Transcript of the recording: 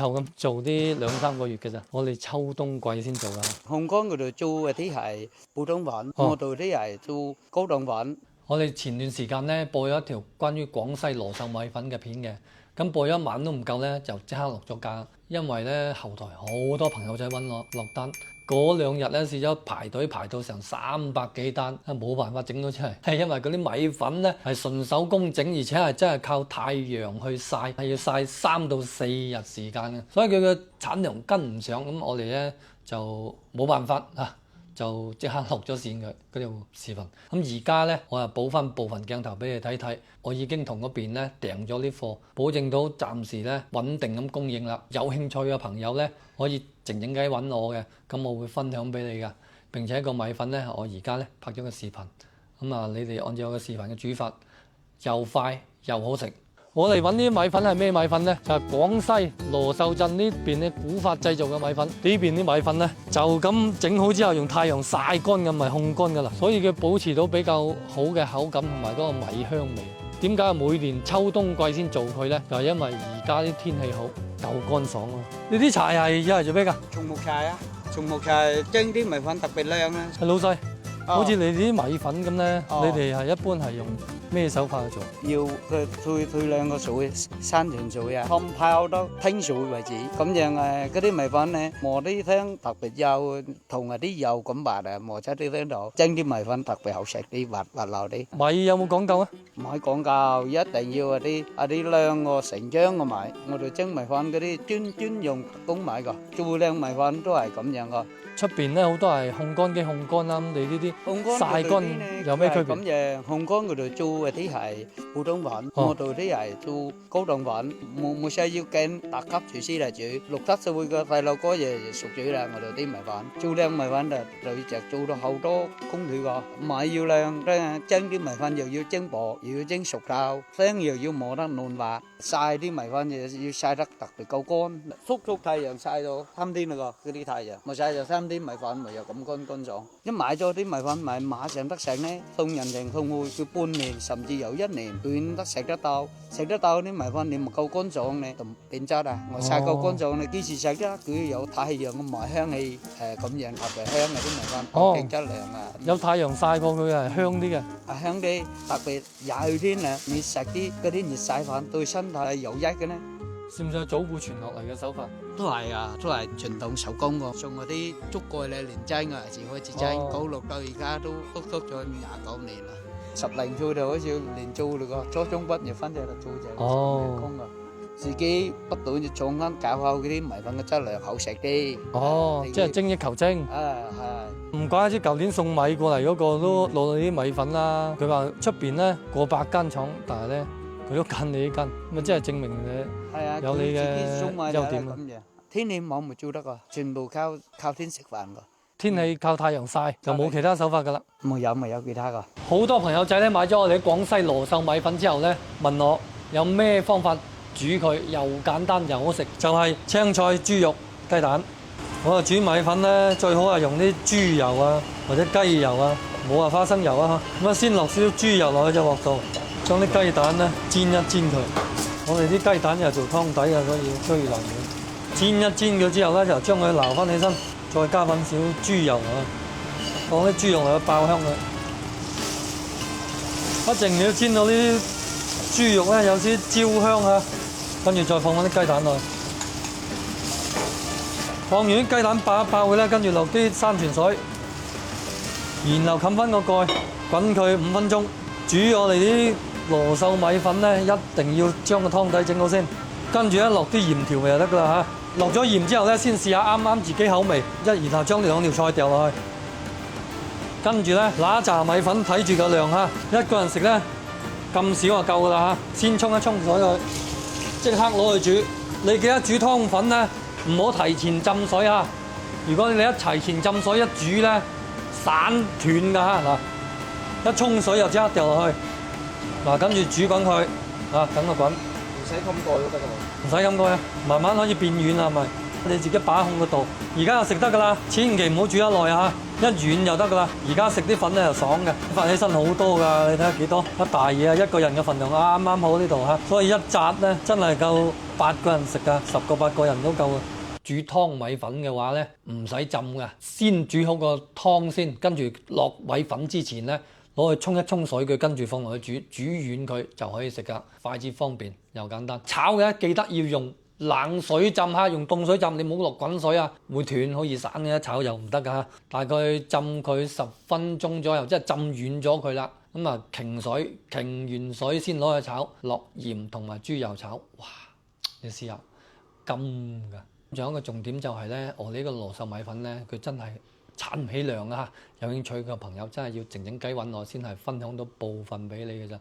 後咁做啲2、3個月嘅咋，我哋秋冬季先做啊。香港嗰度做嗰啲係普通話，我哋啲係做高檔話。我哋前段時間咧播咗一條關於廣西羅秀米粉嘅片嘅，咁播咗一晚都唔夠咧，就即刻落咗架，因為咧後台好多朋友仔揾我落單。嗰2日咧試咗排隊排到成300幾單，冇辦法整到出嚟，係因為嗰啲米粉咧係純手工整，而且係真係靠太陽去曬，係要曬3到4日時間嘅，所以佢嘅產量跟唔上，咁我哋咧就冇辦法啊，就即刻落咗線佢嗰條視頻。咁而家咧我又補翻部分鏡頭俾你睇睇，我已經同嗰邊咧訂咗啲貨，保證到暫時咧穩定咁供應啦。有興趣嘅朋友咧可以靜靜雞揾我嘅，咁我會分享俾你噶。並且個米粉咧，我而家咧拍咗個視頻，咁啊你哋按照我個視頻嘅煮法，又快又好食。我哋揾啲米粉係咩米粉呢？就係廣西羅秀鎮呢邊嘅古法製造嘅米粉。呢邊啲米粉呢，就咁整好之後用太陽曬乾咁咪烘乾噶啦，所以佢保持到比較好嘅口感同埋嗰個米香味。點解每年秋冬季先做佢呢？就係因為而家啲天氣好，夠乾爽咯。呢啲柴係一係做咩㗎？松木柴啊，松木柴蒸啲米粉特別靚啊。老細，好似你哋啲米粉咁呢，你哋係一般係用咩手法去做？要佢推兩個水，3條水啊，湯泡到清水為止。咁樣嗰啲米粉咧磨啲湯特別幼，同埋啲油咁白啊，磨出啲湯度，蒸啲米粉特別好食啲，滑溜啲。米有冇講究啊？唔係講究，一定要啲靚個成張嘅米。我哋蒸米粉嗰啲專用特工米㗎，最靚米粉都係咁樣㗎。出邊咧好多係烘乾機烘乾啦，咁你呢啲曬乾有咩區別？咁樣烘乾嗰度做嗰啲係普通粉，我哋啲係做高檔粉，冇需要跟特級廚師嚟煮，6、7歲嘅細路哥就熟煮啦。我哋啲米粉做靚米粉就做到好多工序㗎，米要靚，蒸啲米粉又要蒸薄，又要蒸熟透，聲又要磨得嫩滑，曬啲米粉又要曬得特別夠乾，足太陽曬到3天啦個嗰啲太陽，冇曬就3。啲米粉咪又咁乾爽，一買咗啲米粉咪馬上得食呢，送人情送會叫半年甚至有1年，斷得食得到啲米粉你唔夠乾爽呢，就變質啊！我曬夠乾爽你幾時食得？佢有太陽嘅賣香氣，咁樣特別香嘅啲米粉，勁質量啊！有太陽曬過佢係香啲嘅，香啲，特別熱天啊，你食啲嗰啲熱曬粉對身體係有益嘅呢。算唔算祖父傳落嚟嘅手法？都係啊，都係傳統手工㗎。送嗰啲竹蓋咧，連蒸啊，自開始蒸，96到而家都足咗29年啦。10零歲就好似連做嚟個初中畢業翻嚟就做就工㗎。自己不斷就創新搞好嗰啲米粉嘅質量好食啲。即係精益求精。係。唔怪之舊年送米過嚟嗰個都攞到啲米粉啦。佢話出邊咧過百間廠，但係咧佢都揀你呢間，咁即係證明你有你嘅優點。天氣冇咪做得㗎，全部靠天食飯㗎。天氣靠太陽曬，就冇其他手法㗎啦。冇有其他㗎。好多朋友仔咧買咗我哋廣西羅秀米粉之後咧，問我有咩方法煮佢又簡單又好食，就係青菜、豬肉、雞蛋。我煮米粉咧最好係用啲豬油啊或者雞油啊，冇話花生油啊。咁啊先落少少豬油落去隻鑊度，將啲雞蛋咧煎一煎佢。我哋啲雞蛋又做湯底啊，所以要追腍嘅。煎一煎佢之後咧，就將佢撈翻起身，再加翻少豬油啊，放啲豬肉落去爆香佢。一陣你要煎到啲豬肉咧有啲焦香啊，跟住再放翻啲雞蛋落去。放完啲雞蛋爆一爆佢咧，跟住落啲山泉水，然後冚翻個蓋，滾佢5分鐘。煮我哋啲羅秀米粉咧，一定要將個湯底整好先，跟住咧落啲鹽調味就得噶啦嚇。落咗鹽之後咧，先試下啱啱自己口味，然後將2條菜掉落去，跟住咧嗱一紮米粉睇住個量嚇，一個人食咧咁少就夠噶啦嚇。先沖一沖水佢，即刻攞去煮。你記得煮湯粉咧，唔好提前浸水嚇。如果你一提前浸水一煮咧，散斷噶嚇嗱，一沖水就即刻掉落去。嗱，跟住煮滾佢，等佢滾。唔使冚蓋都得㗎喎。唔使咁蓋啊，慢慢可以變軟啦，係咪？你自己把控個度。而家就食得㗎啦，千祈唔好煮得耐啊！一軟就得㗎啦。而家食啲粉咧又爽嘅，發起身好多㗎，你睇下幾多一大嘢啊！一個人嘅份量啱啱好呢度嚇，所以一紮咧真係夠8個人食㗎，10個8個人都夠啊！煮湯米粉嘅話呢，唔使浸㗎，先煮好個湯先，跟住落米粉之前呢，攞去沖一沖水佢，跟住放落去煮軟佢就可以食㗎，快捷方便又簡單。炒嘅記得要用冷水浸下，用凍水浸，你唔好落滾水啊，會斷，好易散嘅，一炒又唔得㗎。大概浸佢10分鐘左右，即係浸軟咗佢啦。咁啊，擎水，擎完水先攞去炒，落鹽同埋豬油炒，哇！你試下，金㗎。仲有一個重點就係呢，我呢個羅宋米粉呢，佢真係產唔起量啊！有興趣嘅朋友真係要靜靜雞揾我先係分享到部分俾你嘅咋。